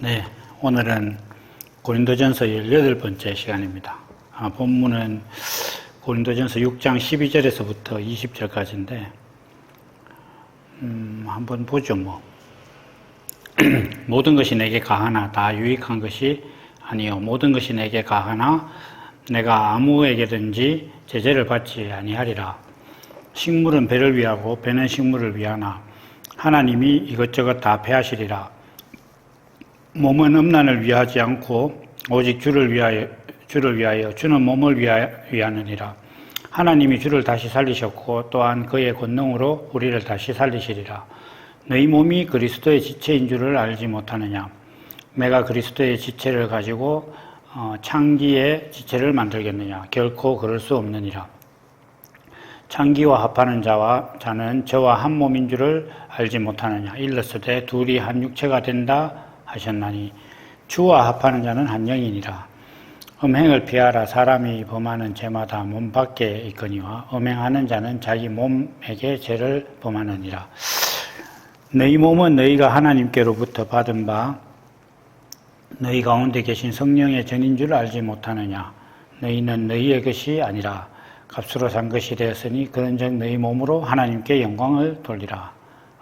네, 오늘은 고린도전서 18번째 시간입니다. 본문은 고린도전서 6장 12절에서부터 20절까지인데 한번 보죠. 모든 것이 내게 가하나 다 유익한 것이 아니요 모든 것이 내게 가하나 내가 아무에게든지 제재를 받지 아니하리라. 식물은 배를 위하고 배는 식물을 위하나 하나님이 이것저것 다 배하시리라. 몸은 음란을 위하지 않고 오직 주를 위하여 주는 몸을 위하느니라. 하나님이 주를 다시 살리셨고 또한 그의 권능으로 우리를 다시 살리시리라. 너희 몸이 그리스도의 지체인 줄을 알지 못하느냐? 내가 그리스도의 지체를 가지고 창기의 지체를 만들겠느냐? 결코 그럴 수 없느니라. 창기와 합하는 자는 저와 한 몸인 줄을 알지 못하느냐? 일렀으되 둘이 한 육체가 된다 하셨나니 주와 합하는 자는 한 영이니라. 음행을 피하라. 사람이 범하는 죄마다 몸 밖에 있거니와 음행하는 자는 자기 몸에게 죄를 범하느니라. 너희 몸은 너희가 하나님께로부터 받은 바 너희 가운데 계신 성령의 전인 줄 알지 못하느냐? 너희는 너희의 것이 아니라 값으로 산 것이 되었으니 그런즉 너희 몸으로 하나님께 영광을 돌리라.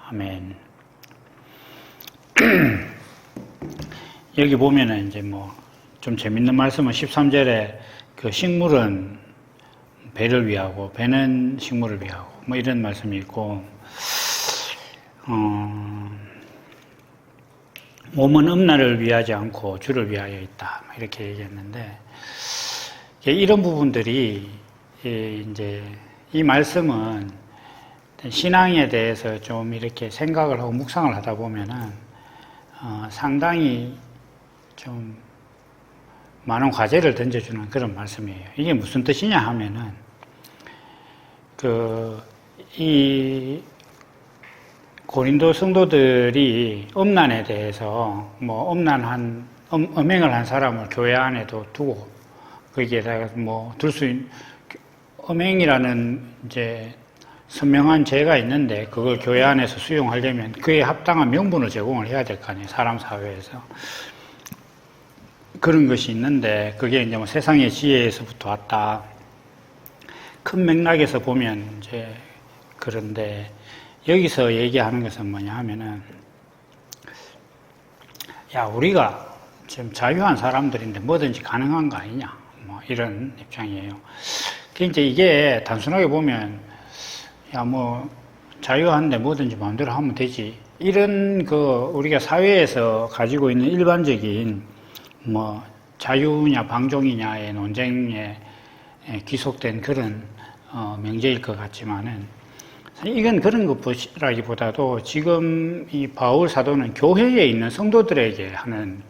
아멘. 여기 보면은 이제 좀 재밌는 말씀은 13절에 그 식물은 배를 위하고 배는 식물을 위하고 이런 말씀이 있고 몸은 음란을 위하지 않고 주를 위하여 있다 이렇게 얘기했는데 이런 부분들이 이제 이 말씀은 신앙에 대해서 좀 이렇게 생각을 하고 묵상을 하다 보면은 상당히 좀 많은 과제를 던져주는 그런 말씀이에요. 이게 무슨 뜻이냐 하면은 이 고린도 성도들이 음란에 대해서 음행을 한 사람을 교회 안에도 두고 거기에다가 둘 수 있는 음행이라는 이제 선명한 죄가 있는데 그걸 교회 안에서 수용하려면 그에 합당한 명분을 제공을 해야 될 거 아니에요. 사람 사회에서. 그런 것이 있는데 그게 이제 세상의 지혜에서부터 왔다. 큰 맥락에서 보면 이제 그런데 여기서 얘기하는 것은 뭐냐 하면은 우리가 지금 자유한 사람들인데 뭐든지 가능한 거 아니냐 이런 입장이에요. 이제 이게 단순하게 보면 자유한데 뭐든지 마음대로 하면 되지 이런 우리가 사회에서 가지고 있는 일반적인 자유냐 방종이냐의 논쟁에 귀속된 그런 명제일 것 같지만은 이건 그런 것보다도 지금 이 바울 사도는 교회에 있는 성도들에게 하는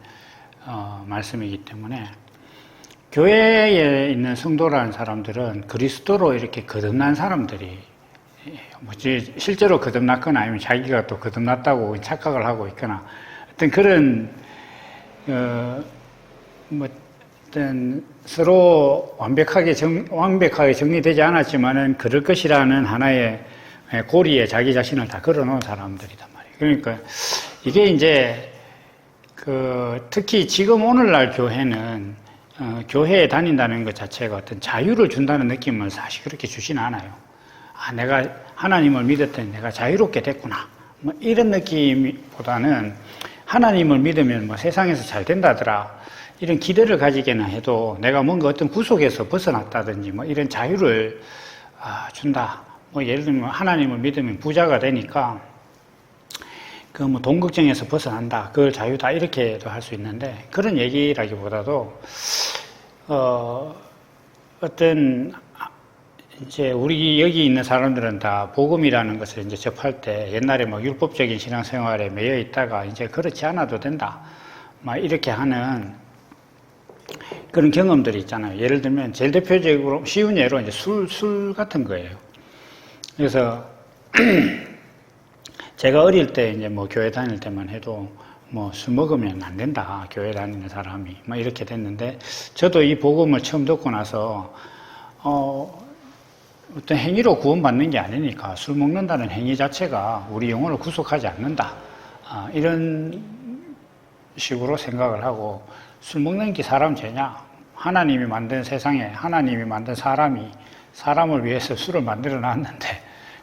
말씀이기 때문에 교회에 있는 성도라는 사람들은 그리스도로 이렇게 거듭난 사람들이 실제로 거듭났거나 아니면 자기가 또 거듭났다고 착각을 하고 있거나 어떤 그런 어떤 서로 완벽하게 정리되지 않았지만은 그럴 것이라는 하나의 고리에 자기 자신을 다 걸어놓은 사람들이단 말이에요. 그러니까 이게 이제 특히 지금 오늘날 교회는 교회에 다닌다는 것 자체가 어떤 자유를 준다는 느낌을 사실 그렇게 주진 않아요. 내가 하나님을 믿었더니 내가 자유롭게 됐구나. 이런 느낌보다는 하나님을 믿으면 세상에서 잘 된다더라. 이런 기대를 가지게는 해도 내가 뭔가 어떤 구속에서 벗어났다든지 이런 자유를 준다. 예를 들면 하나님을 믿으면 부자가 되니까 돈 걱정에서 벗어난다. 그걸 자유다. 이렇게도 할 수 있는데 그런 얘기라기보다도 어떤 이제 우리 여기 있는 사람들은 다 복음이라는 것을 이제 접할 때 옛날에 율법적인 신앙생활에 매여 있다가 이제 그렇지 않아도 된다. 이렇게 하는 그런 경험들이 있잖아요. 예를 들면 제일 대표적으로 쉬운 예로 이제 술 같은 거예요. 그래서 제가 어릴 때 이제 교회 다닐 때만 해도 술 먹으면 안 된다. 교회 다니는 사람이 이렇게 됐는데 저도 이 복음을 처음 듣고 나서 어떤 행위로 구원받는 게 아니니까 술 먹는다는 행위 자체가 우리 영혼을 구속하지 않는다. 이런 식으로 생각을 하고, 술 먹는 게 사람 죄냐? 하나님이 만든 세상에 하나님이 만든 사람을 위해서 술을 만들어 놨는데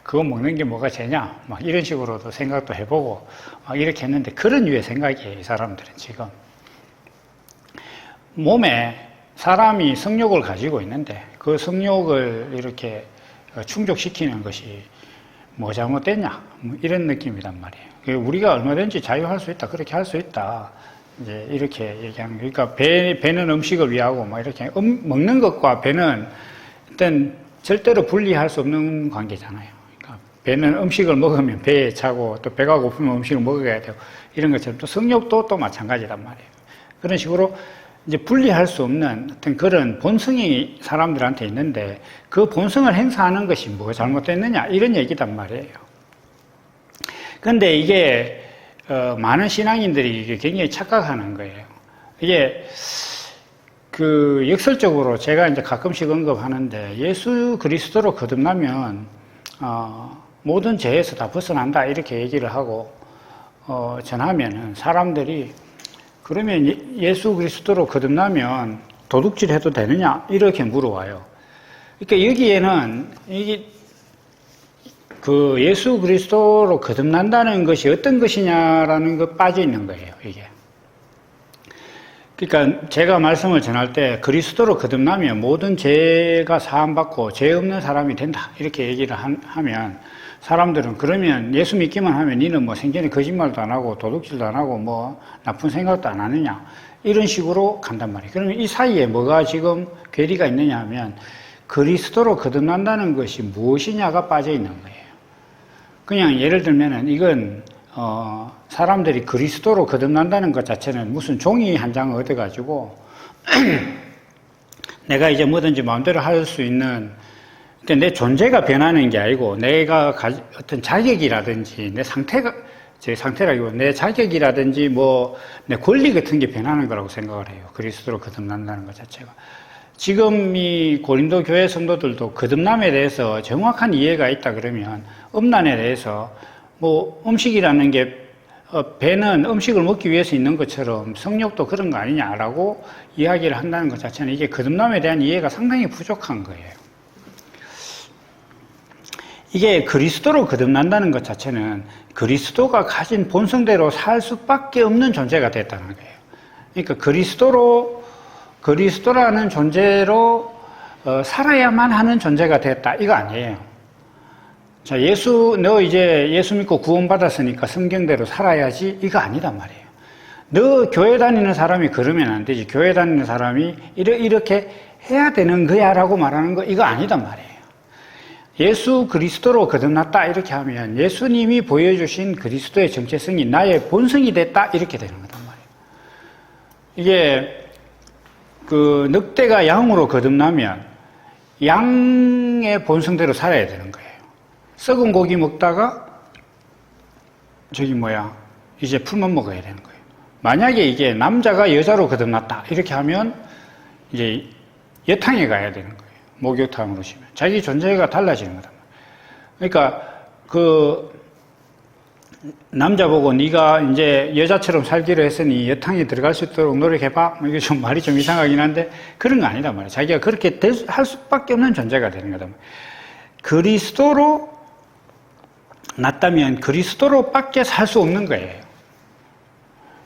그거 먹는 게 뭐가 죄냐? 막 이런 식으로도 생각도 해보고 막 이렇게 했는데, 그런 류의 생각이에요, 이 사람들은. 지금 몸에 사람이 성욕을 가지고 있는데 그 성욕을 이렇게 충족시키는 것이 뭐 잘못됐냐? 뭐 이런 느낌이란 말이에요. 우리가 얼마든지 자유할 수 있다, 그렇게 할 수 있다, 이제 이렇게 얘기하는 거예요. 그러니까 배는 음식을 위하고 막 이렇게 먹는 것과 배는 일단 절대로 분리할 수 없는 관계잖아요. 그러니까 배는 음식을 먹으면 배에 차고, 또 배가 고프면 음식을 먹어야 되고, 이런 것처럼 또 성욕도 또 마찬가지란 말이에요. 그런 식으로 이제 분리할 수 없는 어떤 그런 본성이 사람들한테 있는데, 그 본성을 행사하는 것이 뭐가 잘못됐느냐, 이런 얘기단 말이에요. 그런데 이게 많은 신앙인들이 이게 굉장히 착각하는 거예요. 이게 그 역설적으로 제가 이제 가끔씩 언급하는데, 예수 그리스도로 거듭나면 모든 죄에서 다 벗어난다, 이렇게 얘기를 하고 전하면은 사람들이, 그러면 예수 그리스도로 거듭나면 도둑질 해도 되느냐, 이렇게 물어와요. 그러니까 여기에는 이게 그 예수 그리스도로 거듭난다는 것이 어떤 것이냐라는 거 빠져 있는 거예요, 이게. 그러니까 제가 말씀을 전할 때 그리스도로 거듭나면 모든 죄가 사함받고 죄 없는 사람이 된다, 이렇게 얘기를 하면 사람들은, 그러면 예수 믿기만 하면 니는 뭐 생전에 거짓말도 안 하고 도둑질도 안 하고 뭐 나쁜 생각도 안 하느냐, 이런 식으로 간단 말이에요. 그러면 이 사이에 뭐가 지금 괴리가 있느냐 하면, 그리스도로 거듭난다는 것이 무엇이냐가 빠져 있는 거예요. 그냥 예를 들면은 이건 사람들이 그리스도로 거듭난다는 것 자체는 무슨 종이 한 장을 얻어가지고 내가 이제 뭐든지 마음대로 할 수 있는, 내 존재가 변하는 게 아니고 내가 어떤 자격이라든지 제 상태라기보다 내 자격이라든지 뭐 내 권리 같은 게 변하는 거라고 생각을 해요, 그리스도로 거듭난다는 것 자체가. 지금 이 고린도 교회 성도들도 거듭남에 대해서 정확한 이해가 있다 그러면, 음란에 대해서 뭐 음식이라는 게 배는 음식을 먹기 위해서 있는 것처럼 성욕도 그런 거 아니냐라고 이야기를 한다는 것 자체는, 이게 거듭남에 대한 이해가 상당히 부족한 거예요. 이게 그리스도로 거듭난다는 것 자체는 그리스도가 가진 본성대로 살 수밖에 없는 존재가 됐다는 거예요. 그러니까 그리스도라는 존재로 살아야만 하는 존재가 됐다, 이거 아니에요. 자, 너 이제 예수 믿고 구원받았으니까 성경대로 살아야지, 이거 아니단 말이에요. 너 교회 다니는 사람이 그러면 안 되지, 교회 다니는 사람이 이렇게 해야 되는 거야 라고 말하는 거, 이거 아니단 말이에요. 예수 그리스도로 거듭났다, 이렇게 하면 예수님이 보여주신 그리스도의 정체성이 나의 본성이 됐다, 이렇게 되는 거단 말이에요. 이게 그 늑대가 양으로 거듭나면 양의 본성대로 살아야 되는 거예요. 썩은 고기 먹다가 이제 풀만 먹어야 되는 거예요. 만약에 이게 남자가 여자로 거듭났다, 이렇게 하면 이제 여탕에 가야 되는 거예요. 목욕탕으로 치면 자기 존재가 달라지는 거다. 그러니까 그 남자 보고 네가 이제 여자처럼 살기로 했으니 여탕에 들어갈 수 있도록 노력해봐, 이게 좀 말이 좀 이상하긴 한데 그런 거 아니다 말이야. 자기가 그렇게 할 수밖에 없는 존재가 되는 거다. 그리스도로 났다면 그리스도로밖에 살 수 없는 거예요.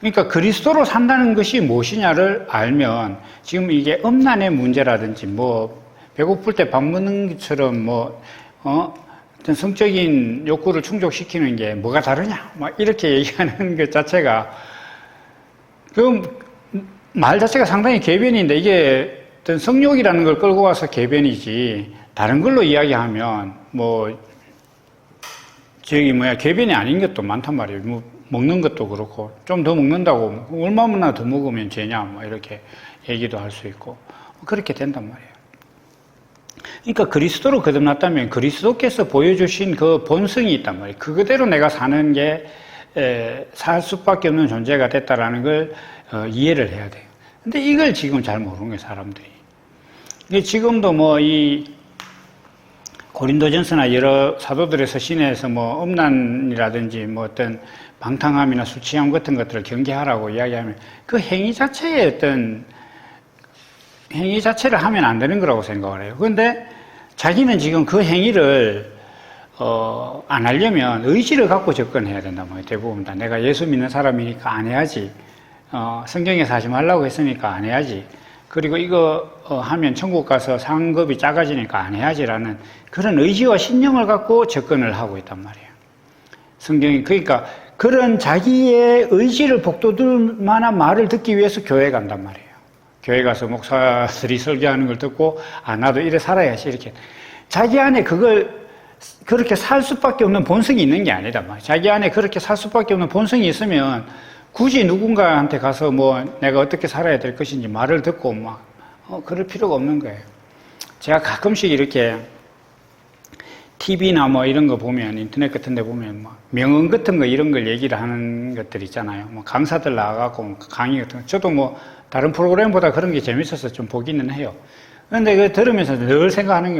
그러니까 그리스도로 산다는 것이 무엇이냐를 알면, 지금 이게 음란의 문제라든지 뭐 배고플 때 밥 먹는 것처럼 어떤 성적인 욕구를 충족시키는 게 뭐가 다르냐, 막 이렇게 얘기하는 것 자체가, 그 말 자체가 상당히 궤변인데, 이게 어떤 성욕이라는 걸 끌고 와서 궤변이지, 다른 걸로 이야기하면 궤변이 아닌 것도 많단 말이에요. 뭐 먹는 것도 그렇고, 좀 더 먹는다고 얼마나 더 먹으면 죄냐, 뭐 이렇게 얘기도 할 수 있고, 그렇게 된단 말이에요. 그러니까 그리스도로 거듭났다면 그리스도께서 보여주신 그 본성이 있단 말이에요. 그대로 내가 사는 게 살 수밖에 없는 존재가 됐다라는 걸 이해를 해야 돼요. 근데 이걸 지금 잘 모르는 거예요, 사람들이. 이게 지금도 이 고린도전서나 여러 사도들의 서신에서 음란이라든지 어떤 방탕함이나 술 취함 같은 것들을 경계하라고 이야기하면 그 행위 자체의 어떤 행위 자체를 하면 안 되는 거라고 생각을 해요. 그런데 자기는 지금 그 행위를 안 하려면 의지를 갖고 접근해야 된단 말이에요. 대부분 다. 내가 예수 믿는 사람이니까 안 해야지. 성경에서 하지 말라고 했으니까 안 해야지. 그리고 이거 하면 천국 가서 상급이 작아지니까 안 해야지라는 그런 의지와 신념을 갖고 접근을 하고 있단 말이에요. 성경이 그러니까 그런 자기의 의지를 북돋을 만한 말을 듣기 위해서 교회 간단 말이에요. 교회 가서 목사들이 설교하는 걸 듣고 나도 이래 살아야지 이렇게 자기 안에 그걸 그렇게 살 수밖에 없는 본성이 있는 게 아니다 말이에요. 자기 안에 그렇게 살 수밖에 없는 본성이 있으면 굳이 누군가한테 가서 뭐 내가 어떻게 살아야 될 것인지 말을 듣고 막 그럴 필요가 없는 거예요. 제가 가끔씩 이렇게 TV나 뭐 이런 거 보면 인터넷 같은 데 보면 뭐 명언 같은 거 이런 걸 얘기를 하는 것들 있잖아요. 뭐 강사들 나와갖고 강의 같은 거. 저도 뭐 다른 프로그램보다 그런 게 재밌어서 좀 보기는 해요. 그런데 그 들으면서 늘 생각하는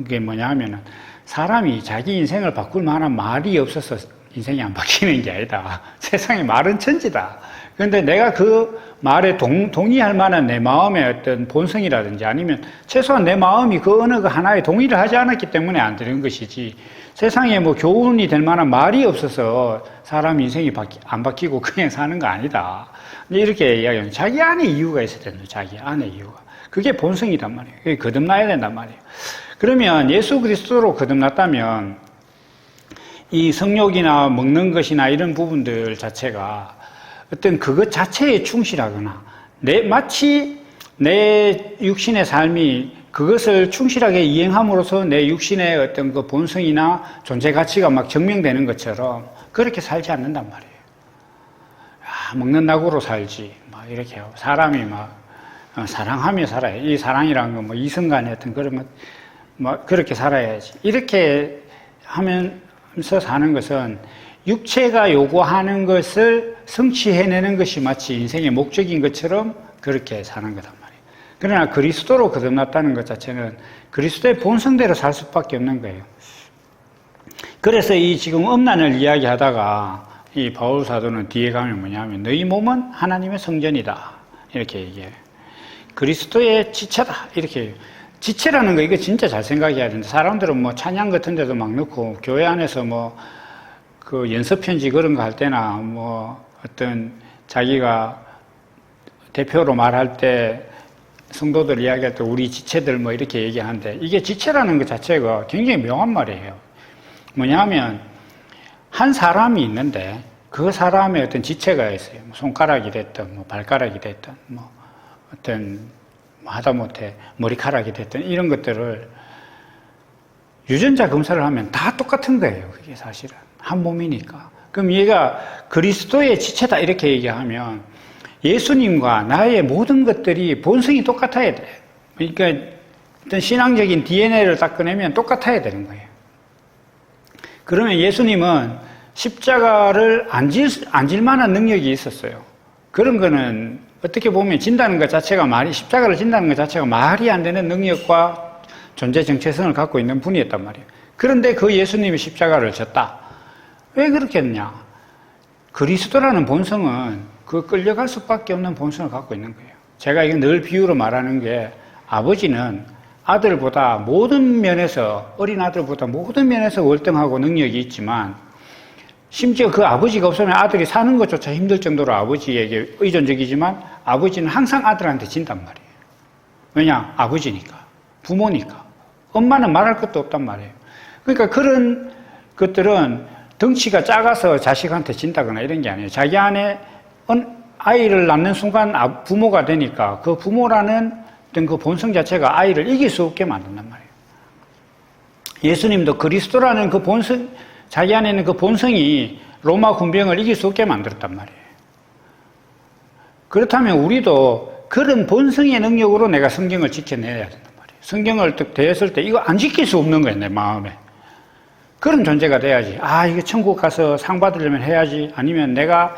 게 뭐냐 하면은 사람이 자기 인생을 바꿀 만한 말이 없어서 인생이 안 바뀌는 게 아니다. 세상에 말은 천지다. 그런데 내가 그 말에 동의할 만한 내 마음의 어떤 본성이라든지 아니면 최소한 내 마음이 그 어느 그 하나에 동의를 하지 않았기 때문에 안 되는 것이지 세상에 뭐 교훈이 될 만한 말이 없어서 사람 인생이 안 바뀌고 그냥 사는 거 아니다. 이렇게 이야기하면 자기 안에 이유가 있어야 된다. 자기 안에 이유가. 그게 본성이란 말이에요. 그게 거듭나야 된단 말이에요. 그러면 예수 그리스도로 거듭났다면 이 성욕이나 먹는 것이나 이런 부분들 자체가 어떤 그것 자체에 충실하거나 마치 내 육신의 삶이 그것을 충실하게 이행함으로써 내 육신의 어떤 그 본성이나 존재 가치가 막 증명되는 것처럼 그렇게 살지 않는단 말이에요. 먹는 낙으로 살지. 막 이렇게 하고 사람이 막 사랑하며 살아야 이 사랑이라는 건 뭐 이성간의 어떤 그런 것 뭐 그렇게 살아야지. 이렇게 하면서 사는 것은 육체가 요구하는 것을 성취해내는 것이 마치 인생의 목적인 것처럼 그렇게 사는 거단 말이에요. 그러나 그리스도로 거듭났다는 것 자체는 그리스도의 본성대로 살 수밖에 없는 거예요. 그래서 이 지금 음란을 이야기하다가 이 바울 사도는 뒤에 가면 뭐냐면 너희 몸은 하나님의 성전이다 이렇게 얘기해요. 그리스도의 지체다 이렇게 해요. 지체라는 거 이거 진짜 잘 생각해야 되는데 사람들은 뭐 찬양 같은 데도 막 넣고 교회 안에서 뭐 그 연습 편지 그런 거 할 때나 뭐 어떤 자기가 대표로 말할 때 성도들 이야기할 때 우리 지체들 뭐 이렇게 얘기하는데 이게 지체라는 것 자체가 굉장히 묘한 말이에요. 뭐냐면 한 사람이 있는데 그 사람의 어떤 지체가 있어요. 손가락이 됐든 뭐 발가락이 됐든 뭐 어떤 하다못해 머리카락이 됐든 이런 것들을 유전자 검사를 하면 다 똑같은 거예요. 그게 사실은 한 몸이니까. 그럼 얘가 그리스도의 지체다 이렇게 얘기하면 예수님과 나의 모든 것들이 본성이 똑같아야 돼. 그러니까 어떤 신앙적인 DNA를 딱 꺼내면 똑같아야 되는 거예요. 그러면 예수님은 십자가를 안 질 만한 능력이 있었어요. 그런 거는 어떻게 보면 진다는 것 자체가 십자가를 진다는 것 자체가 말이 안 되는 능력과 존재 정체성을 갖고 있는 분이었단 말이에요. 그런데 그 예수님이 십자가를 졌다. 왜 그렇게 했냐? 그리스도라는 본성은 그 끌려갈 수밖에 없는 본성을 갖고 있는 거예요. 제가 이거 늘 비유로 말하는 게 아버지는 아들보다 모든 면에서 어린 아들보다 모든 면에서 월등하고 능력이 있지만 심지어 그 아버지가 없으면 아들이 사는 것조차 힘들 정도로 아버지에게 의존적이지만 아버지는 항상 아들한테 진단 말이에요. 왜냐? 아버지니까. 부모니까. 엄마는 말할 것도 없단 말이에요. 그러니까 그런 것들은 덩치가 작아서 자식한테 진다거나 이런 게 아니에요. 자기 안에 아이를 낳는 순간 부모가 되니까 그 부모라는 어떤 그 본성 자체가 아이를 이길 수 없게 만든단 말이에요. 예수님도 그리스도라는 그 본성, 자기 안에 있는 그 본성이 로마 군병을 이길 수 없게 만들었단 말이에요. 그렇다면 우리도 그런 본성의 능력으로 내가 성경을 지켜내야 된단 말이에요. 성경을 딱 대했을 때 이거 안 지킬 수 없는 거예요, 내 마음에. 그런 존재가 돼야지. 이게 천국 가서 상 받으려면 해야지. 아니면 내가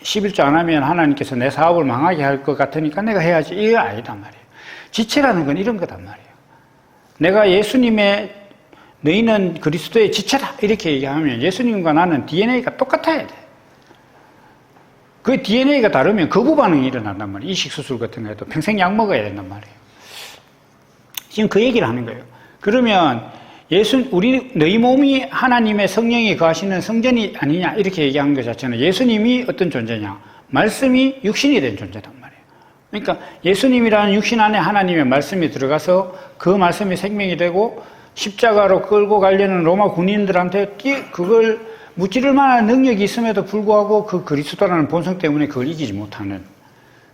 11조 안 하면 하나님께서 내 사업을 망하게 할 것 같으니까 내가 해야지. 이게 아니단 말이에요. 지체라는 건 이런 거단 말이에요. 내가 예수님의 너희는 그리스도의 지체다 이렇게 얘기하면 예수님과 나는 DNA가 똑같아야 돼. 그 DNA가 다르면 거부 반응이 일어난단 말이에요. 이식수술 같은 거 해도 평생 약 먹어야 된단 말이에요. 지금 그 얘기를 하는 거예요. 그러면 너희 몸이 하나님의 성령이 거하시는 성전이 아니냐 이렇게 얘기하는 것 자체는 예수님이 어떤 존재냐, 말씀이 육신이 된 존재단 말이에요. 그러니까 예수님이라는 육신 안에 하나님의 말씀이 들어가서 그 말씀이 생명이 되고 십자가로 끌고 가려는 로마 군인들한테 그걸 무찌를 만한 능력이 있음에도 불구하고 그 그리스도라는 본성 때문에 그걸 이기지 못하는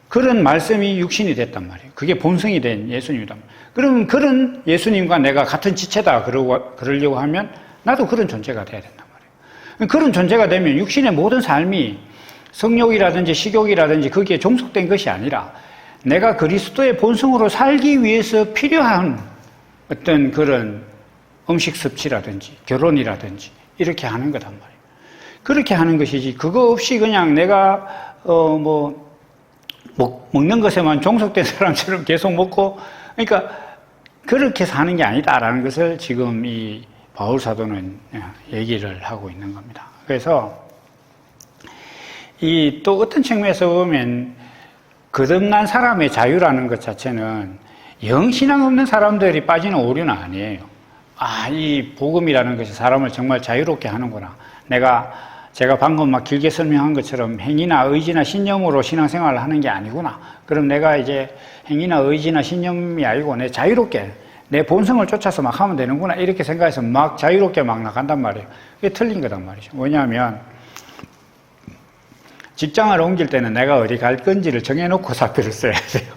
그런 말씀이 육신이 됐단 말이에요. 그게 본성이 된 예수님이다. 그러면 그런 예수님과 내가 같은 지체다 그러려고 하면 나도 그런 존재가 돼야 된단 말이에요. 그런 존재가 되면 육신의 모든 삶이 성욕이라든지 식욕이라든지 거기에 종속된 것이 아니라 내가 그리스도의 본성으로 살기 위해서 필요한 어떤 그런 음식 섭취라든지 결혼이라든지 이렇게 하는 거단 말이에요. 그렇게 하는 것이지 그거 없이 그냥 내가 먹는 것에만 종속된 사람처럼 계속 먹고 그러니까 그렇게 사는 게 아니다라는 것을 지금 이 바울 사도는 얘기를 하고 있는 겁니다. 그래서 이 또 어떤 측면에서 보면 거듭난 사람의 자유라는 것 자체는 영신앙 없는 사람들이 빠지는 오류는 아니에요. 이 복음이라는 것이 사람을 정말 자유롭게 하는구나. 제가 방금 막 길게 설명한 것처럼 행위나 의지나 신념으로 신앙생활을 하는 게 아니구나. 그럼 내가 이제 행위나 의지나 신념이 아니고 내 자유롭게 내 본성을 쫓아서 막 하면 되는구나. 이렇게 생각해서 막 자유롭게 막 나간단 말이에요. 그게 틀린 거단 말이죠. 왜냐하면 직장을 옮길 때는 내가 어디 갈 건지를 정해놓고 사표를 써야 돼요.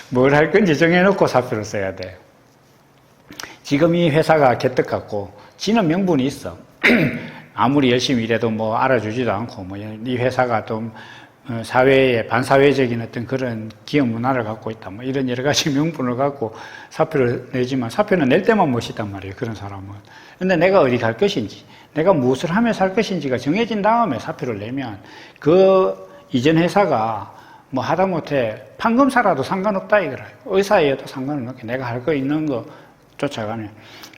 뭘 할 건지 정해놓고 사표를 써야 돼요. 지금 이 회사가 개떡 같고 지는 명분이 있어. 아무리 열심히 일해도 뭐 알아주지도 않고 이 회사가 좀 사회에 반사회적인 어떤 그런 기업 문화를 갖고 있다. 이런 여러 가지 명분을 갖고 사표를 내지만 사표는 낼 때만 멋있단 말이에요. 그런 사람은. 근데 내가 어디 갈 것인지, 내가 무엇을 하며 살 것인지가 정해진 다음에 사표를 내면 그 이전 회사가 뭐 하다못해 판검사라도 상관없다 이거라. 의사여도 상관은 없게 내가 할 거 있는 거 쫓아가면.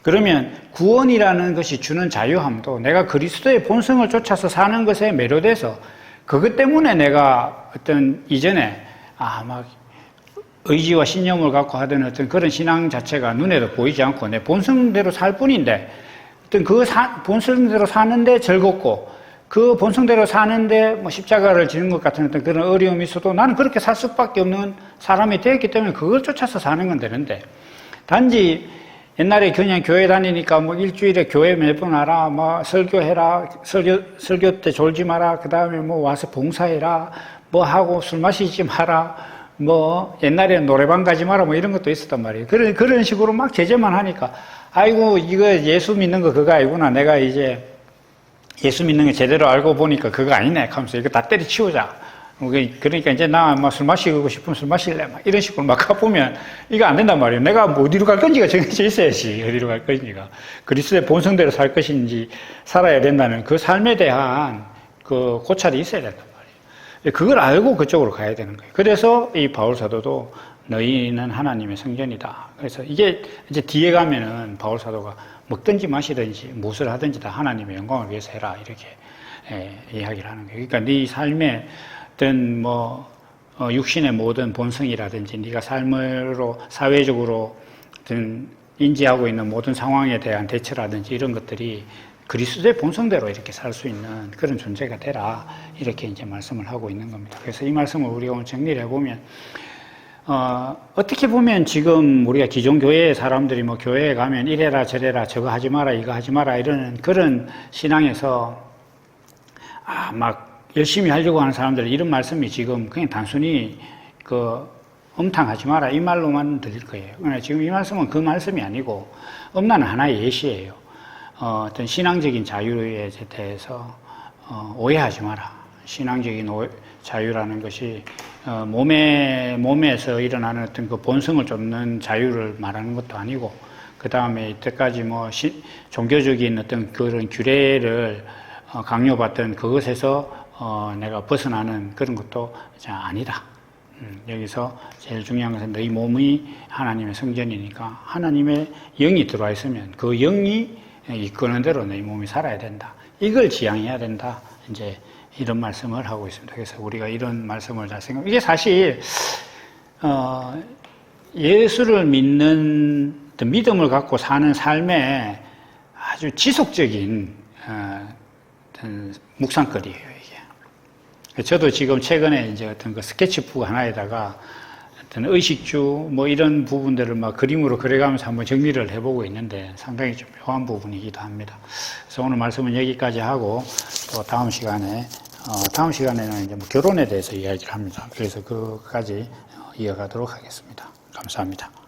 그러면 구원이라는 것이 주는 자유함도 내가 그리스도의 본성을 쫓아서 사는 것에 매료돼서 그것 때문에 내가 어떤 이전에 막 의지와 신념을 갖고 하던 어떤 그런 신앙 자체가 눈에도 보이지 않고 내 본성대로 살 뿐인데 어떤 본성대로 사는데 즐겁고 그 본성대로 사는데 십자가를 지는 것 같은 어떤 그런 어려움이 있어도 나는 그렇게 살 수밖에 없는 사람이 되었기 때문에 그걸 쫓아서 사는 건 되는데 단지 옛날에 그냥 교회 다니니까 일주일에 교회 몇 번 와라, 설교해라, 설교 때 졸지 마라, 그 다음에 와서 봉사해라, 하고 술 마시지 마라, 옛날에는 노래방 가지 마라, 이런 것도 있었단 말이에요. 그런 식으로 막 제재만 하니까, 아이고, 이거 예수 믿는 거 그거 아니구나. 내가 이제 예수 믿는 거 제대로 알고 보니까 그거 아니네. 하면서 이거 다 때려치우자. 그러니까 이제 나 술 마시고 싶으면 술 마실래? 이런 식으로 막 가보면 이거 안 된단 말이에요. 내가 어디로 갈 건지가 정해져 있어야지. 어디로 갈 건지가. 그리스도의 본성대로 살 것인지 살아야 된다는 그 삶에 대한 그 고찰이 있어야 된단 말이에요. 그걸 알고 그쪽으로 가야 되는 거예요. 그래서 이 바울 사도도 너희는 하나님의 성전이다. 그래서 이게 이제 뒤에 가면은 바울 사도가 먹든지 마시든지 무엇을 하든지 다 하나님의 영광을 위해서 해라. 이렇게 이야기를 하는 거예요. 그러니까 네 삶에 어떤 육신의 모든 본성이라든지 네가 삶으로 사회적으로 어떤 인지하고 있는 모든 상황에 대한 대처라든지 이런 것들이 그리스도의 본성대로 이렇게 살 수 있는 그런 존재가 되라 이렇게 이제 말씀을 하고 있는 겁니다. 그래서 이 말씀을 우리가 오늘 정리를 해보면 어떻게 보면 지금 우리가 기존 교회의 사람들이 교회에 가면 이래라 저래라 저거 하지 마라 이거 하지 마라 이러는 그런 신앙에서 막 열심히 하려고 하는 사람들은 이런 말씀이 지금 그냥 단순히 엄탕하지 마라 이 말로만 들릴 거예요. 그러나 지금 이 말씀은 그 말씀이 아니고 엄나는 하나의 예시예요. 어떤 신앙적인 자유에 대해서 오해하지 마라. 신앙적인 자유라는 것이 몸에서 일어나는 어떤 그 본성을 쫓는 자유를 말하는 것도 아니고 그 다음에 이때까지 종교적인 어떤 그런 규례를 강요받던 그것에서 내가 벗어나는 그런 것도 아니다. 여기서 제일 중요한 것은 너희 몸이 하나님의 성전이니까 하나님의 영이 들어와 있으면 그 영이 이끄는 대로 너희 몸이 살아야 된다. 이걸 지향해야 된다. 이제 이런 말씀을 하고 있습니다. 그래서 우리가 이런 말씀을 잘 이게 사실 예수를 믿는 믿음을 갖고 사는 삶의 아주 지속적인 묵상거리예요, 이게. 저도 지금 최근에 이제 어떤 그 스케치북 하나에다가 어떤 의식주 뭐 이런 부분들을 막 그림으로 그려가면서 한번 정리를 해보고 있는데 상당히 좀 묘한 부분이기도 합니다. 그래서 오늘 말씀은 여기까지 하고 또 다음 시간에는 이제 뭐 결혼에 대해서 이야기를 합니다. 그래서 그까지 이어가도록 하겠습니다. 감사합니다.